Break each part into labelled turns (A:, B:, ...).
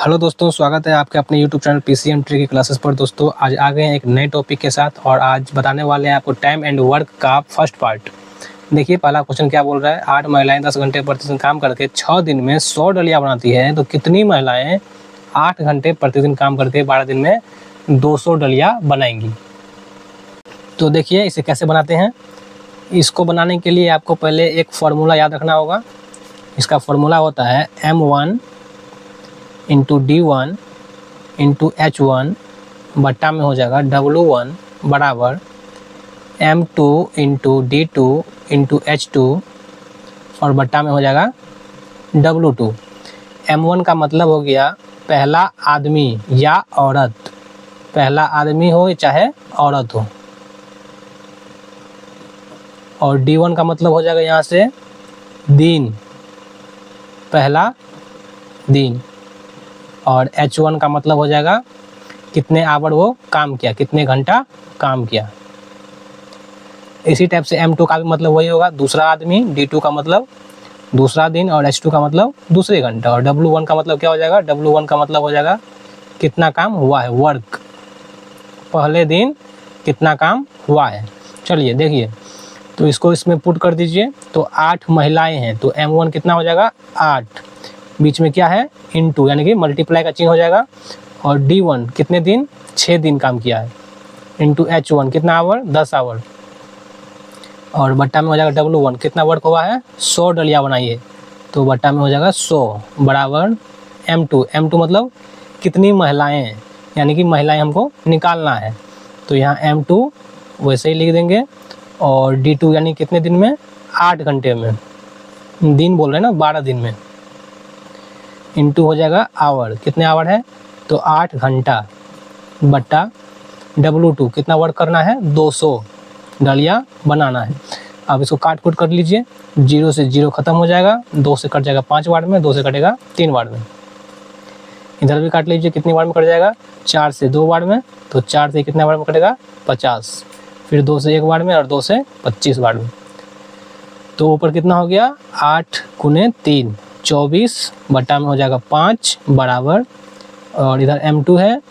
A: Hello दोस्तों, स्वागत है आपके अपने यूट्यूब चैनल पीसीएम ट्री की क्लासेस पर। दोस्तों आज आ गए हैं एक नए टॉपिक के साथ और आज बताने वाले हैं आपको टाइम एंड वर्क का फर्स्ट पार्ट। देखिए पहला क्वेश्चन क्या बोल रहा है, 8 महिलाएं 10 घंटे प्रतिदिन काम करके 6 दिन में 100 डलिया बनाती है, तो कितनी महिलाएं 8 घंटे प्रतिदिन काम करके 12 दिन में 200 डलिया बनाएंगी। तो देखिए इसे कैसे बनाते हैं। इसको बनाने के लिए आपको पहले एक फार्मूला याद रखना होगा। इसका फार्मूला होता है M1 into D1 into H1 बट्टा में हो जाएगा W1 बराबर M2 into D2 into H2 और बट्टा में हो जाएगा W2। M1 का मतलब हो गया पहला आदमी या औरत, पहला आदमी हो चाहे औरत हो। और D1 का मतलब हो जाएगा यहाँ से दिन, पहला दिन। और H1 का मतलब हो जाएगा कितने आवर वो काम किया, कितने घंटा काम किया। इसी टाइप से M2 का भी मतलब वही होगा, दूसरा आदमी। D2 का मतलब दूसरा दिन और H2 का मतलब दूसरे घंटा। और W1 का मतलब क्या हो जाएगा, W1 का मतलब हो जाएगा कितना काम हुआ है, वर्क, पहले दिन कितना काम हुआ है। चलिए देखिए, तो इसको इसमें पुट कर दीजिए। तो 8 महिलाएं हैं तो M1 कितना हो जाएगा 8, बीच में क्या है इनटू, यानी कि मल्टीप्लाई का चिन्ह हो जाएगा। और D1 कितने दिन 6 दिन काम किया है, इनटू H1 कितना आवर 10 आवर। और बट्टा में हो जाएगा W1 कितना वर्क हुआ है 100 डलिया बनाई है, तो बट्टा में हो जाएगा 100 बराबर M2 मतलब कितनी महिलाएं हैं, यानी कि महिलाएं हमको निकालना है। तो यहाँ M2 वैसे ही लिख देंगे। और D2 यानी कितने दिन में 8 घंटे में, दिन बोल रहे हैं ना 12 दिन में, इनटू हो जाएगा आवर, कितने आवर है तो 8 घंटा बट्टा W2 कितना वर्क करना है 200 डलिया बनाना है। अब इसको काट कूट कर लीजिए, 0 से 0 खत्म हो जाएगा, 2 से कट जाएगा 5 बार में, 2 से कटेगा 3 बार में। इधर भी काट लीजिए, कितनी बार में कट जाएगा 4 से 2 बार में, तो 4 से कितने बार में कटेगा 50, फिर 2 से 1 बार में और 2 से 25 बार में। तो ऊपर कितना हो गया 8 गुने 3 24 बट्टा में हो जाएगा 5 बराबर। और इधर M2 है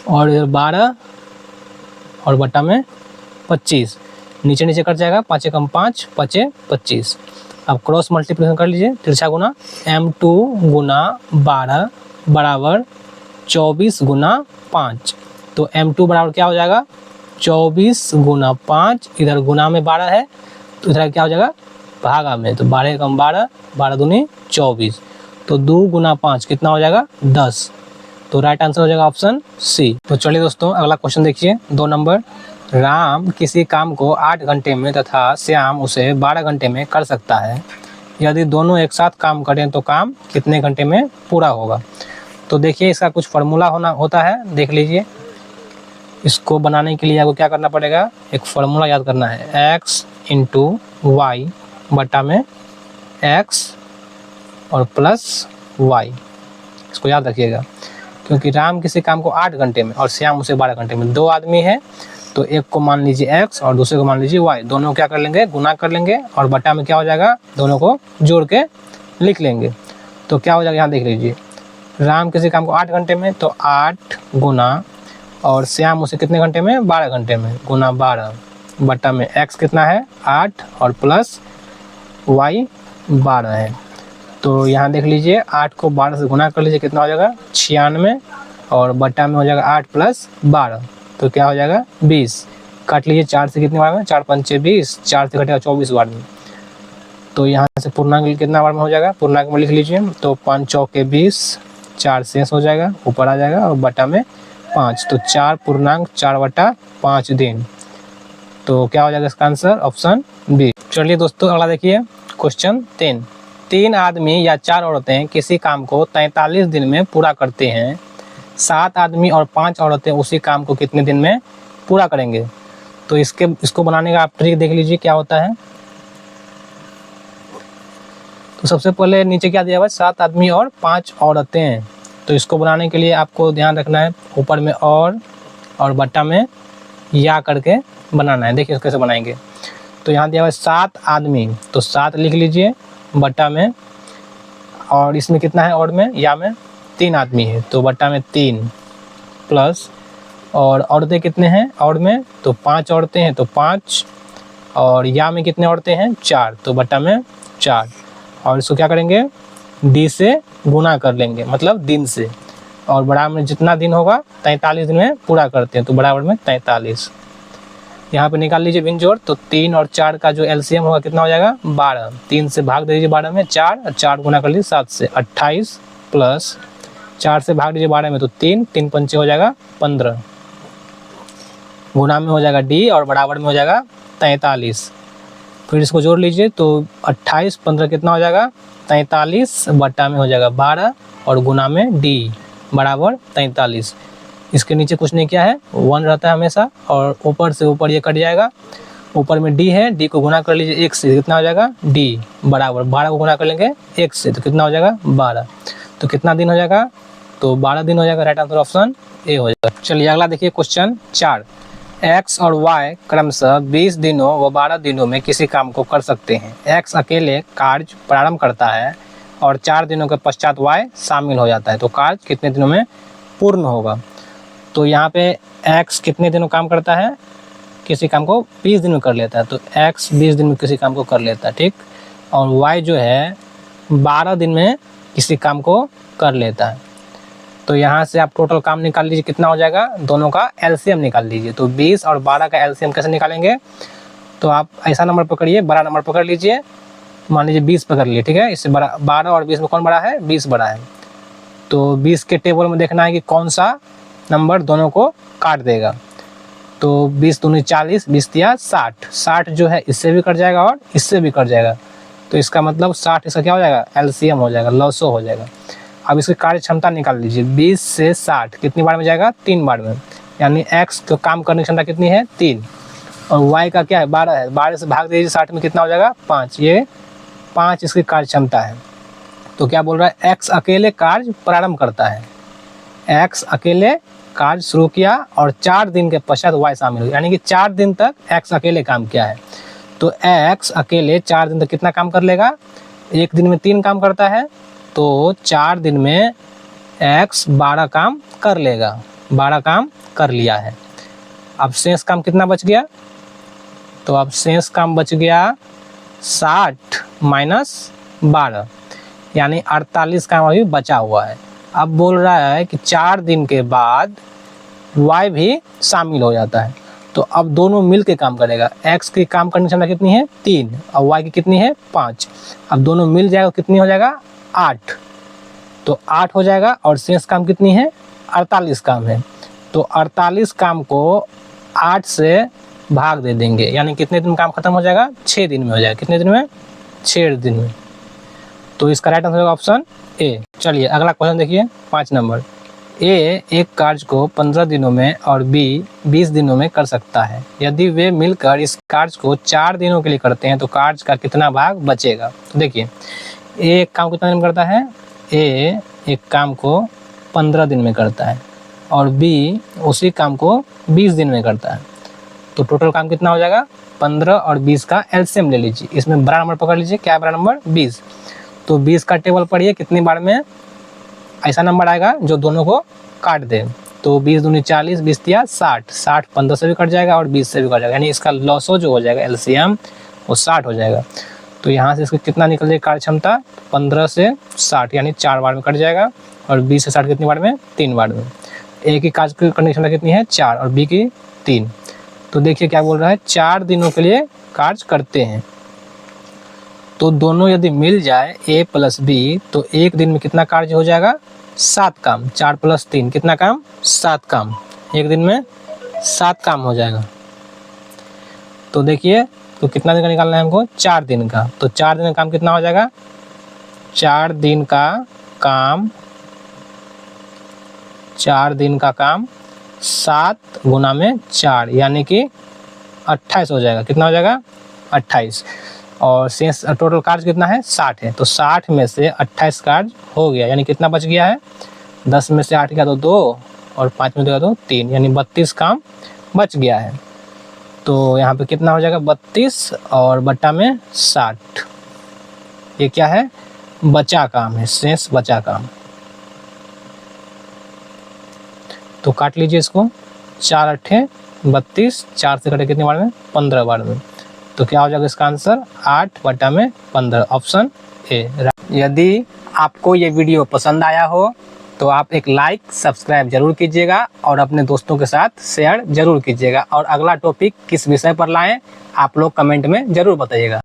A: और इधर 12 और बट्टा में 25, नीचे नीचे कट जाएगा, 5 एकम 5 5 25। अब क्रॉस मल्टीप्लिकेशन कर लीजिए, तिरछा गुना, M2 गुना 12 बराबर 24 गुना 5। तो M2 बराबर क्या हो जाएगा 24 गुना 5, इधर गुना में 12 है तो इधर क्या हो जाएगा भागा में, तो 12 एकम 12, 12 दूनी 24, तो 2 गुना 5 कितना हो जाएगा 10। तो राइट आंसर हो जाएगा ऑप्शन सी। तो चलिए दोस्तों अगला क्वेश्चन देखिए, 2 नंबर। राम किसी काम को 8 घंटे में तथा श्याम उसे 12 घंटे में कर सकता है। यदि दोनों एक साथ काम करें तो काम कितने घंटे में पूरा होगा। तो देखिए इसका कुछ फार्मूला होता है, देख लीजिए। इसको बनाने के लिए आपको क्या करना पड़ेगा, एक फार्मूला याद करना है, x इंटू वाई बटा में x और प्लस y। इसको याद रखिएगा, क्योंकि राम किसी काम को 8 घंटे में और श्याम उसे 12 घंटे में, 2 आदमी है तो एक को मान लीजिए x और दूसरे को मान लीजिए y, दोनों क्या कर लेंगे गुना कर लेंगे और बटा में क्या हो जाएगा दोनों को जोड़ के लिख लेंगे। तो क्या हो जाएगा यहाँ देख लीजिए, राम किसी काम को 8 घंटे में तो 8 गुना, और श्याम उसे कितने घंटे में 12 घंटे में, गुना 12 बटा में x कितना है 8 और प्लस y 12 है। तो यहाँ देख लीजिए 8 को 12 से गुना कर लीजिए, कितना हो जाएगा 96 और बटा में हो जाएगा 8 प्लस 12, तो क्या हो जाएगा 20। काट लीजिए 4 से कितने बार में, 4 पंचे 20, 4 से कटेगा 24 बार में। तो यहाँ से पूर्णांक कितना बार में हो जाएगा, पूर्णांक में लिख लीजिए, तो 5 चौके 20, 4 शेष हो जाएगा, ऊपर आ जाएगा और बटा में 5, तो 4 पूर्णांक 4 बटा 5 दिन। तो क्या हो जाएगा इसका आंसर ऑप्शन बी। चलिए दोस्तों अगला देखिए क्वेश्चन 3 आदमी या 4 औरतें किसी काम को 43 दिन में पूरा करते हैं, 7 आदमी और 5 औरतें उसी काम को कितने दिन में पूरा करेंगे। तो इसको बनाने का आप ट्रिक देख लीजिए क्या होता है। तो सबसे पहले नीचे क्या दिया हुआ है 7 आदमी और 5 औरतें, तो इसको बनाने के लिए आपको ध्यान रखना है ऊपर में और बट्टा में या करके बनाना है। देखिए कैसे बनाएंगे, तो यहाँ दिया हुआ है 7 आदमी, तो 7 लिख लीजिए बट्टा में, और इसमें कितना है और में या में 3 आदमी है तो बट्टा में 3 प्लस, और औरतें कितने हैं और में, तो 5 औरतें हैं तो 5, और या में कितने औरतें हैं 4 तो बट्टा में 4। और इसको क्या करेंगे, डी से गुना कर लेंगे, मतलब दिन से, और बराबर में जितना दिन होगा 43 दिन में पूरा करते हैं तो बराबर में 43। यहाँ पे निकाल लीजिए भिन्न जोड़, तो 3 और 4 का जो एलसीएम होगा कितना हो जाएगा 12। 3 से भाग दे दीजिए 12 में 4, और 4 गुना कर लीजिए 7 से 28, प्लस 4 से भाग दीजिए 12 में तो 3, 3 पंचे हो जाएगा 15, गुना में हो जाएगा डी और बराबर में हो जाएगा 43। फिर इसको जोड़ लीजिए तो 28 15 कितना हो जाएगा 43, बट्टा में हो जाएगा 12 और गुना में डी बराबर 43। इसके नीचे कुछ नहीं किया है, 1 रहता है हमेशा, और ऊपर से ऊपर ये कट जाएगा, ऊपर में डी है, डी को गुना कर लीजिए 1 से, कितना हो जाएगा डी बराबर 12 को गुना कर लेंगे 1 से तो कितना हो जाएगा 12। तो कितना दिन हो जाएगा, तो 12 दिन हो जाएगा। राइट आंसर ऑप्शन ए हो जाएगा। चलिए अगला देखिए क्वेश्चन 4, एक्स और वाई क्रमशः 20 दिनों व 12 दिनों में किसी काम को कर सकते हैं। एक्स अकेले कार्य प्रारंभ करता है और 4 दिनों के पश्चात वाई शामिल हो जाता है, तो कार्य कितने दिनों में पूर्ण होगा। तो यहाँ पे एक्स कितने दिनों काम करता है, किसी काम को 20 दिन में कर लेता है, तो एक्स 20 दिन में किसी काम को कर लेता है, ठीक। और वाई जो है 12 दिन में किसी काम को कर लेता है। तो यहाँ से आप टोटल काम निकाल लीजिए, कितना हो जाएगा, दोनों का एलसीएम निकाल लीजिए। तो 20 और 12 का एलसीएम कैसे निकालेंगे, तो आप ऐसा नंबर पकड़िए, बड़ा नंबर पकड़ लीजिए, मान लीजिए 20 पकड़ लीजिए, ठीक है। इससे बड़ा 12 और 20 में कौन बड़ा है, 20 बड़ा है। तो 20 के टेबल में देखना है कि कौन सा नंबर दोनों को काट देगा। तो 20 दूनी 40, 20 दिया 60, 60 जो है इससे भी कट जाएगा और इससे भी कट जाएगा, तो इसका मतलब 60 इसका क्या हो जाएगा, एलसीएम हो जाएगा, लॉसो हो जाएगा। अब इसकी कार्य क्षमता निकाल लीजिए, 20 से 60 कितनी बार में जाएगा, 3 बार में, यानी एक्स को काम करने की क्षमता कितनी है 3, और वाई का क्या है 12 है, 12 से भाग दीजिए 60 में कितना हो जाएगा 5, ये 5 इसकी कार्य क्षमता है। तो क्या बोल रहा है, एक्स अकेले कार्य प्रारंभ करता है, एक्स अकेले कार्य शुरू किया और 4 दिन के पश्चात वाई शामिल हुई, यानी कि 4 दिन तक एक्स अकेले काम किया है। तो एक्स अकेले 4 दिन तक कितना काम कर लेगा, एक दिन में 3 काम करता है, तो 4 दिन में एक्स 12 काम कर लेगा, 12 काम कर लिया है। अब शेष काम कितना बच गया, तो अब शेष काम बच गया 60 माइनस 12, यानी 48 काम अभी बचा हुआ है। अब बोल रहा है कि 4 दिन के बाद y भी शामिल हो जाता है, तो अब दोनों मिल के काम करेगा। x की काम करने की क्षमता कितनी है 3 और y की कितनी है 5, अब दोनों मिल जाएगा, कितनी हो जाएगा 8, तो 8 हो जाएगा, और शेष काम कितनी है 48 काम है, तो 48 काम को 8 से भाग दे देंगे, यानी कितने दिन में काम खत्म हो जाएगा, 6 दिन में हो जाएगा, कितने दिन में 6 दिन में। तो इसका राइट आंसर होगा ऑप्शन ए। चलिए अगला क्वेश्चन देखिए 5 नंबर, ए एक कार्य को 15 दिनों में और बी 20 दिनों में कर सकता है। यदि वे मिलकर इस कार्य को 4 दिनों के लिए करते हैं तो कार्य का कितना भाग बचेगा। तो देखिए ए एक काम कितना दिन में करता है, ए एक काम को 15 दिन में करता है और बी उसी काम को 20 दिन में करता है, तो टोटल काम कितना हो जाएगा 15 और 20 का एलसीएम ले लीजिए। इसमें बड़ा नंबर पकड़ लीजिए, क्या बड़ा नंबर 20, तो 20 का टेबल पढ़िए, कितनी बार में ऐसा नंबर आएगा जो दोनों को काट दे। तो 20 दूनी 40, 20 दिया 60, 60 15 से भी कट जाएगा और 20 से भी कट जाएगा, यानी इसका लॉसो जो हो जाएगा एलसीएम वो 60 हो जाएगा। तो यहाँ से इसका कितना निकल जाएगा कार्य क्षमता, 15 से 60 यानी 4 बार में कट जाएगा, और 20 से 60 कितनी बार में 3 बार में। ए की कार्य करने की क्षमता कितनी है 4 और बी की 3। तो देखिए क्या बोल रहा है, 4 दिनों के लिए कार्य करते हैं, तो दोनों यदि मिल जाए ए प्लस बी तो एक दिन में कितना कार्य हो जाएगा 7 काम, 4 + 3 कितना काम 7 काम, एक दिन में 7 काम हो जाएगा। तो देखिए तो कितना दिन का निकालना है हमको 4 दिन का, तो 4 दिन का काम कितना हो जाएगा, 4 दिन का काम 4 दिन का काम 7 गुना में 4 यानी कि 28 हो जाएगा, कितना हो जाएगा 28, और शेष टोटल कार्य कितना है 60 है, तो 60 में से 28 कार्य हो गया, यानी कितना बच गया है 10 में से 8 गया तो 2 और 5 में 2 गया तो 3, यानी 32 काम बच गया है। तो यहाँ पे कितना हो जाएगा 32 और बट्टा में 60, ये क्या है बचा काम है, शेष बचा काम। तो काट लीजिए इसको, 4 अट्ठे 32, 4 से कटे कितने बार में, 15 बार में। तो क्या हो जाएगा इसका आंसर 8/15, ऑप्शन ए। यदि आपको ये वीडियो पसंद आया हो तो आप एक लाइक सब्सक्राइब जरूर कीजिएगा और अपने दोस्तों के साथ शेयर जरूर कीजिएगा। और अगला टॉपिक किस विषय पर लाएं आप लोग कमेंट में जरूर बताइएगा।